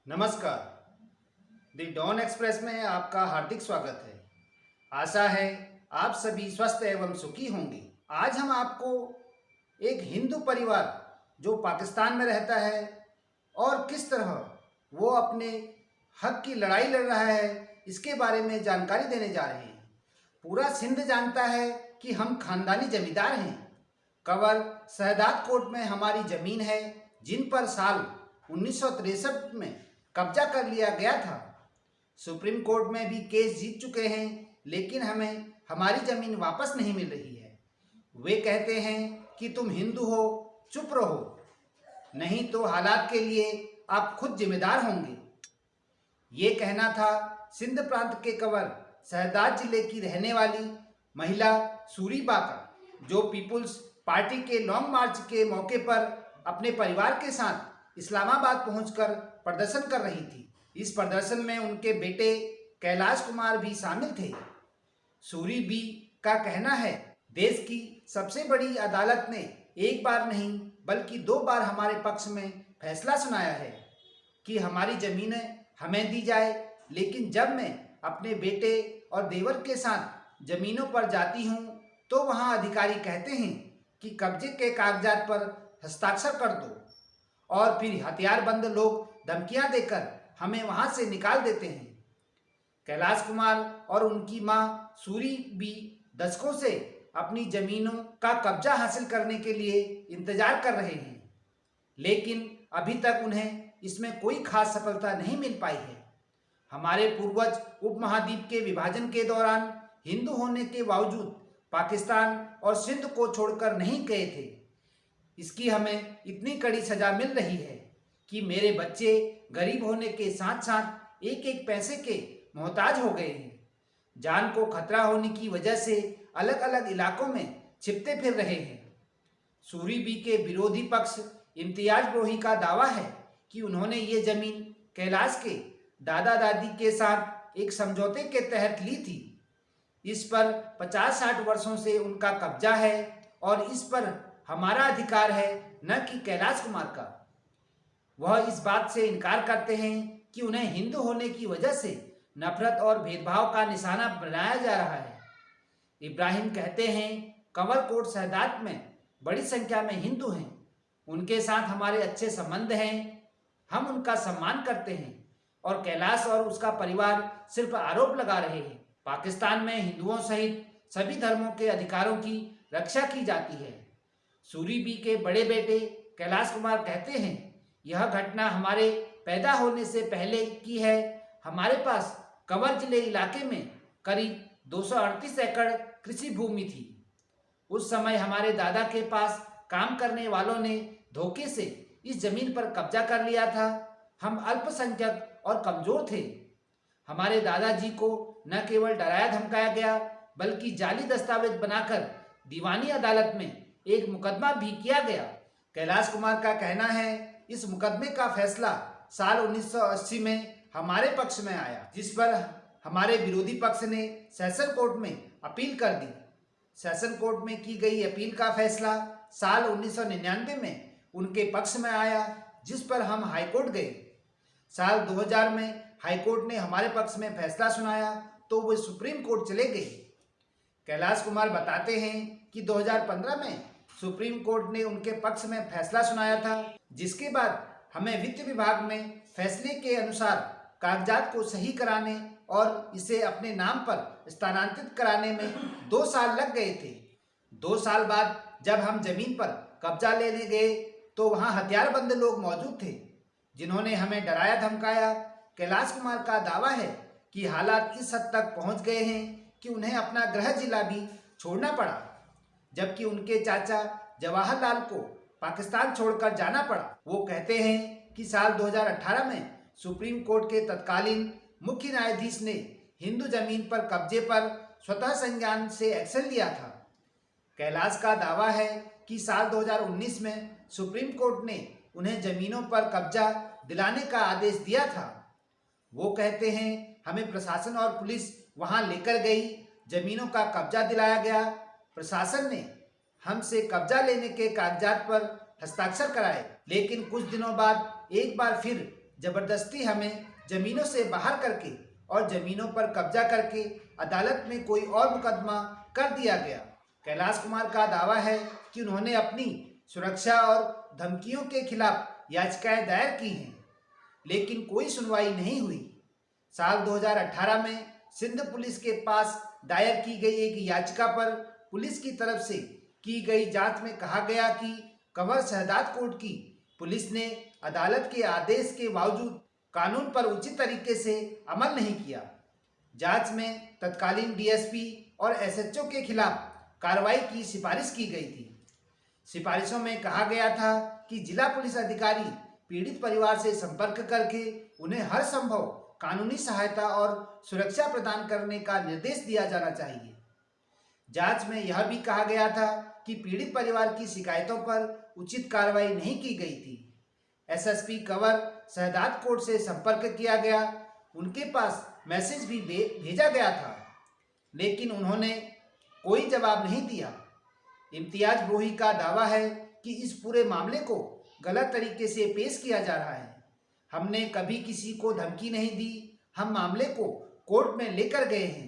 नमस्कार। The Dawn express में आपका हार्दिक स्वागत है। आशा है आप सभी स्वस्थ एवं सुखी होंगे। आज हम आपको एक हिंदू परिवार जो पाकिस्तान में रहता है और किस तरह वो अपने हक की लड़ाई लड़ रहा है इसके बारे में जानकारी देने जा रहे हैं। पूरा सिंध जानता है कि हम खानदानी जमींदार हैं। कंवर शहदाद कोट में हमारी ज़मीन है जिन पर साल 1963 में कब्जा कर लिया गया था। सुप्रीम कोर्ट में भी केस जीत चुके हैं लेकिन हमें हमारी ज़मीन वापस नहीं मिल रही है। वे कहते हैं कि तुम हिंदू हो, चुप रहो, नहीं तो हालात के लिए आप खुद जिम्मेदार होंगे। ये कहना था सिंध प्रांत के कंवर शहदाद जिले की रहने वाली महिला सूरीबा का, जो पीपुल्स पार्टी के लॉन्ग मार्च के मौके पर अपने परिवार के साथ इस्लामाबाद पहुंचकर प्रदर्शन कर रही थी। इस प्रदर्शन में उनके बेटे कैलाश कुमार भी शामिल थे। सूरीबी का कहना है, देश की सबसे बड़ी अदालत ने एक बार नहीं बल्कि 2 बार हमारे पक्ष में फैसला सुनाया है कि हमारी ज़मीनें हमें दी जाए, लेकिन जब मैं अपने बेटे और देवर के साथ ज़मीनों पर जाती हूँ तो वहाँ अधिकारी कहते हैं कि कब्जे के कागजात पर हस्ताक्षर कर दो और फिर हथियारबंद लोग धमकियां देकर हमें वहां से निकाल देते हैं। कैलाश कुमार और उनकी मां सूरी भी दशकों से अपनी जमीनों का कब्जा हासिल करने के लिए इंतजार कर रहे हैं, लेकिन अभी तक उन्हें इसमें कोई खास सफलता नहीं मिल पाई है। हमारे पूर्वज उपमहाद्वीप के विभाजन के दौरान हिंदू होने के बावजूद पाकिस्तान और सिंध को छोड़कर नहीं गए थे। इसकी हमें इतनी कड़ी सजा मिल रही है कि मेरे बच्चे गरीब होने के साथ साथ एक एक पैसे के मोहताज हो गए हैं। जान को खतरा होने की वजह से अलग अलग इलाकों में छिपते फिर रहे हैं। सूरीबी के विरोधी पक्ष इम्तियाज ब्रोही का दावा है कि उन्होंने ये जमीन कैलाश के दादा दादी के साथ एक समझौते के तहत ली थी। इस पर 50-60 वर्षों से उनका कब्जा है और इस पर हमारा अधिकार है, न कि कैलाश कुमार का। वह इस बात से इनकार करते हैं कि उन्हें हिंदू होने की वजह से नफरत और भेदभाव का निशाना बनाया जा रहा है। इब्राहिम कहते हैं, कंवर कोट शहदाद में बड़ी संख्या में हिंदू हैं, उनके साथ हमारे अच्छे संबंध हैं, हम उनका सम्मान करते हैं और कैलाश और उसका परिवार सिर्फ आरोप लगा रहे हैं। पाकिस्तान में हिंदुओं सहित सभी धर्मों के अधिकारों की रक्षा की जाती है। सूरीबी के बड़े बेटे कैलाश कुमार कहते हैं, यह घटना हमारे पैदा होने से पहले की है। हमारे पास कंवर जिले इलाके में करीब 238 एकड़ कृषि भूमि थी। उस समय हमारे दादा के पास काम करने वालों ने धोखे से इस जमीन पर कब्जा कर लिया था। हम अल्पसंख्यक और कमजोर थे। हमारे दादाजी को न केवल डराया धमकाया गया बल्कि जाली दस्तावेज बनाकर दीवानी अदालत में एक मुकदमा भी किया गया। कैलाश कुमार का कहना है, इस मुकदमे का फैसला साल 1980 में हमारे पक्ष में आया, जिस पर हमारे विरोधी पक्ष ने सेशन कोर्ट में अपील कर दी। सेशन कोर्ट में की गई अपील का फैसला साल 1999 में उनके पक्ष में आया, जिस पर हम हाईकोर्ट गए। साल 2000 में हाईकोर्ट ने हमारे पक्ष में फैसला सुनाया तो वो सुप्रीम कोर्ट चले गए। कैलाश कुमार बताते हैं कि 2015 में सुप्रीम कोर्ट ने उनके पक्ष में फैसला सुनाया था, जिसके बाद हमें वित्त विभाग में फैसले के अनुसार कागजात को सही कराने और इसे अपने नाम पर स्थानांतरित कराने में 2 साल लग गए थे। 2 साल बाद जब हम जमीन पर कब्जा लेने गए तो वहां हथियारबंद लोग मौजूद थे जिन्होंने हमें डराया धमकाया। कैलाश कुमार का दावा है कि हालात इस हद तक पहुंच गए हैं कि उन्हें अपना गृह जिला भी छोड़ना पड़ा, जबकि उनके चाचा जवाहरलाल को पाकिस्तान छोड़कर जाना पड़ा। वो कहते हैं कि साल 2018 में सुप्रीम कोर्ट के तत्कालीन मुख्य न्यायाधीश ने हिंदू जमीन पर कब्जे पर स्वतः संज्ञान से एक्शन लिया था। कैलाश का दावा है कि साल 2019 में सुप्रीम कोर्ट ने उन्हें जमीनों पर कब्जा दिलाने का आदेश दिया था। वो कहते हैं, हमें प्रशासन और पुलिस वहां लेकर गई, जमीनों का कब्जा दिलाया गया। प्रशासन ने हमसे कब्जा लेने के कागजात पर हस्ताक्षर कराए, लेकिन कुछ दिनों बाद एक बार फिर जबरदस्ती हमें जमीनों से बाहर करके और जमीनों पर कब्जा करके अदालत में कोई और मुकदमा कर दिया गया। कैलाश कुमार का दावा है कि उन्होंने अपनी सुरक्षा और धमकियों के खिलाफ याचिकाएं दायर की हैं, लेकिन कोई सुनवाई नहीं हुई। साल 2018 में सिंध पुलिस के पास दायर की गई एक याचिका पर पुलिस की तरफ से की गई जांच में कहा गया कि कंवर शहजाद कोट की पुलिस ने अदालत के आदेश के बावजूद कानून पर उचित तरीके से अमल नहीं किया। जांच में तत्कालीन डीएसपी और एसएचओ के खिलाफ कार्रवाई की सिफारिश की गई थी। सिफारिशों में कहा गया था कि जिला पुलिस अधिकारी पीड़ित परिवार से संपर्क करके उन्हें हर संभव कानूनी सहायता और सुरक्षा प्रदान करने का निर्देश दिया जाना चाहिए। जांच में यह भी कहा गया था कि पीड़ित परिवार की शिकायतों पर उचित कार्रवाई नहीं की गई थी। एसएसपी कंवर शहजाद कोट से संपर्क किया गया, उनके पास मैसेज भी भेजा गया था, लेकिन उन्होंने कोई जवाब नहीं दिया। इम्तियाज ब्रोही का दावा है कि इस पूरे मामले को गलत तरीके से पेश किया जा रहा है। हमने कभी किसी को धमकी नहीं दी, हम मामले को कोर्ट में लेकर गए हैं।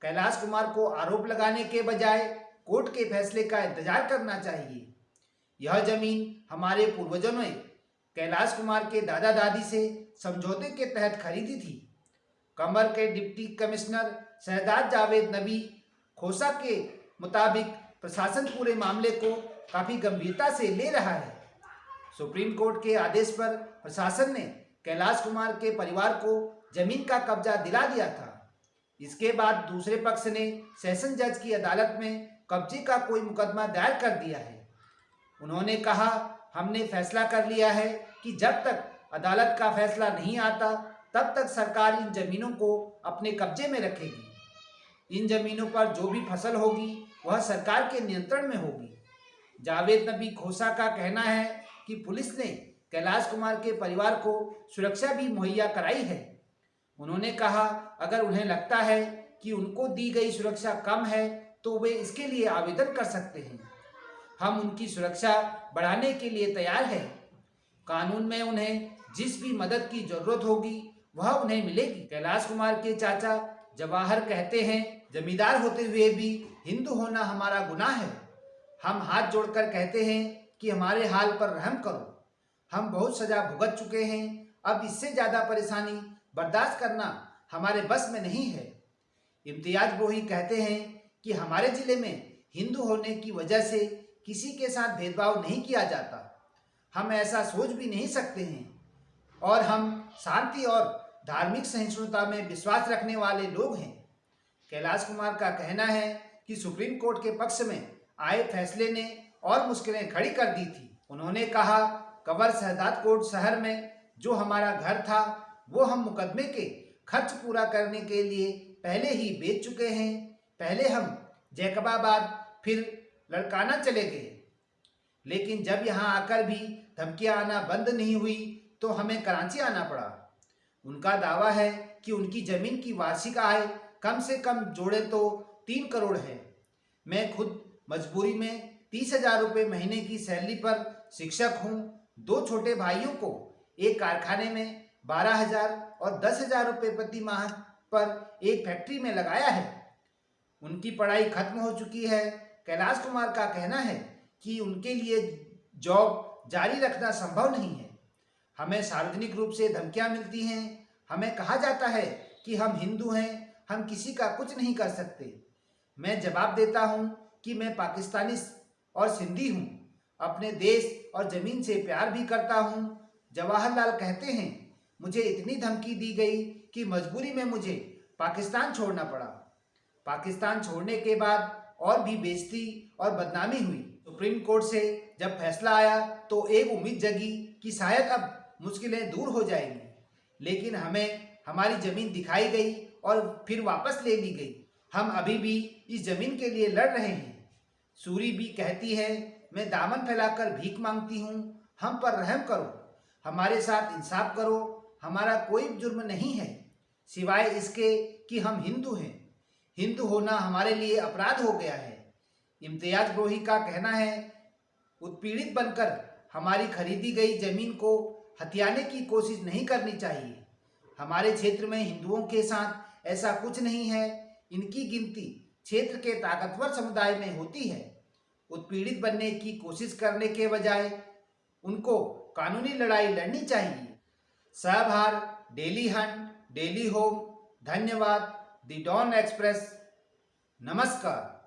कैलाश कुमार को आरोप लगाने के बजाय कोर्ट के फैसले का इंतजार करना चाहिए। यह जमीन हमारे पूर्वजों ने कैलाश कुमार के दादा दादी से समझौते के तहत खरीदी थी। कंवर के डिप्टी कमिश्नर शहजाद जावेद नबी खोसा के मुताबिक प्रशासन पूरे मामले को काफ़ी गंभीरता से ले रहा है। सुप्रीम कोर्ट के आदेश पर प्रशासन ने कैलाश कुमार के परिवार को जमीन का कब्जा दिला दिया था। इसके बाद दूसरे पक्ष ने सेशन जज की अदालत में कब्जे का कोई मुकदमा दायर कर दिया है। उन्होंने कहा, हमने फैसला कर लिया है कि जब तक अदालत का फैसला नहीं आता तब तक सरकार इन जमीनों को अपने कब्जे में रखेगी। इन जमीनों पर जो भी फसल होगी वह सरकार के नियंत्रण में होगी। जावेद नबी खोसा का कहना है कि पुलिस ने कैलाश कुमार के परिवार को सुरक्षा भी मुहैया कराई है। उन्होंने कहा, अगर उन्हें लगता है कि उनको दी गई सुरक्षा कम है तो वे इसके लिए आवेदन कर सकते हैं। हम उनकी सुरक्षा बढ़ाने के लिए तैयार हैं। कानून में उन्हें जिस भी मदद की जरूरत होगी वह उन्हें मिलेगी। कैलाश कुमार के चाचा जवाहर कहते हैं, जमींदार होते हुए भी हिंदू होना हमारा गुनाह है। हम हाथ जोड़कर कहते हैं कि हमारे हाल पर रहम करो। हम बहुत सजा भुगत चुके हैं, अब इससे ज़्यादा परेशानी बर्दाश्त करना हमारे बस में नहीं है। इम्तियाज ब्रोही कहते हैं कि हमारे ज़िले में हिंदू होने की वजह से किसी के साथ भेदभाव नहीं किया जाता। हम ऐसा सोच भी नहीं सकते हैं और हम शांति और धार्मिक सहिष्णुता में विश्वास रखने वाले लोग हैं। कैलाश कुमार का कहना है कि सुप्रीम कोर्ट के पक्ष में आए फैसले ने और मुश्किलें खड़ी कर दी थी। उन्होंने कहा, कंवर शहजाद कोट शहर में जो हमारा घर था वो हम मुकदमे के खर्च पूरा करने के लिए पहले ही बेच चुके हैं। पहले हम जैकबाबाद फिर लड़काना चले गए, लेकिन जब यहाँ आकर भी धमकियाँ आना बंद नहीं हुई तो हमें कराची आना पड़ा। उनका दावा है कि उनकी ज़मीन की वार्षिक आय कम से कम जोड़े तो 3 करोड़ है। मैं खुद मजबूरी में 30,000 रुपये महीने की सैलरी पर शिक्षक हूँ। 2 छोटे भाइयों को एक कारखाने में 12,000 और 10,000 रुपये प्रति माह पर एक फैक्ट्री में लगाया है। उनकी पढ़ाई खत्म हो चुकी है। कैलाश कुमार का कहना है कि उनके लिए जॉब जारी रखना संभव नहीं है। हमें सार्वजनिक रूप से धमकियां मिलती हैं। हमें कहा जाता है कि हम हिंदू हैं, हम किसी का कुछ नहीं कर सकते। मैं जवाब देता हूं कि मैं पाकिस्तानी और सिंधी हूं, अपने देश और ज़मीन से प्यार भी करता हूं। जवाहरलाल कहते हैं, मुझे इतनी धमकी दी गई कि मजबूरी में मुझे पाकिस्तान छोड़ना पड़ा। पाकिस्तान छोड़ने के बाद और भी बेइज्जती और बदनामी हुई। सुप्रीम कोर्ट से जब फैसला आया तो एक उम्मीद जगी कि शायद अब मुश्किलें दूर हो जाएंगी, लेकिन हमें हमारी ज़मीन दिखाई गई और फिर वापस ले ली गई। हम अभी भी इस ज़मीन के लिए लड़ रहे हैं। सूरी भी कहती है, मैं दामन फैलाकर भीख मांगती हूँ, हम पर रहम करो, हमारे साथ इंसाफ करो। हमारा कोई जुर्म नहीं है सिवाय इसके कि हम हिंदू हैं। हिंदू होना हमारे लिए अपराध हो गया है। इम्तियाज ब्रोही का कहना है, उत्पीड़ित बनकर हमारी खरीदी गई ज़मीन को हथियाने की कोशिश नहीं करनी चाहिए। हमारे क्षेत्र में हिंदुओं के साथ ऐसा कुछ नहीं है। इनकी गिनती क्षेत्र के ताकतवर समुदाय में होती है। उत्पीड़ित बनने की कोशिश करने के बजाय उनको कानूनी लड़ाई लड़नी चाहिए। सहभार, डेली हंट, डेली होम। धन्यवाद। The Dawn Express. नमस्कार।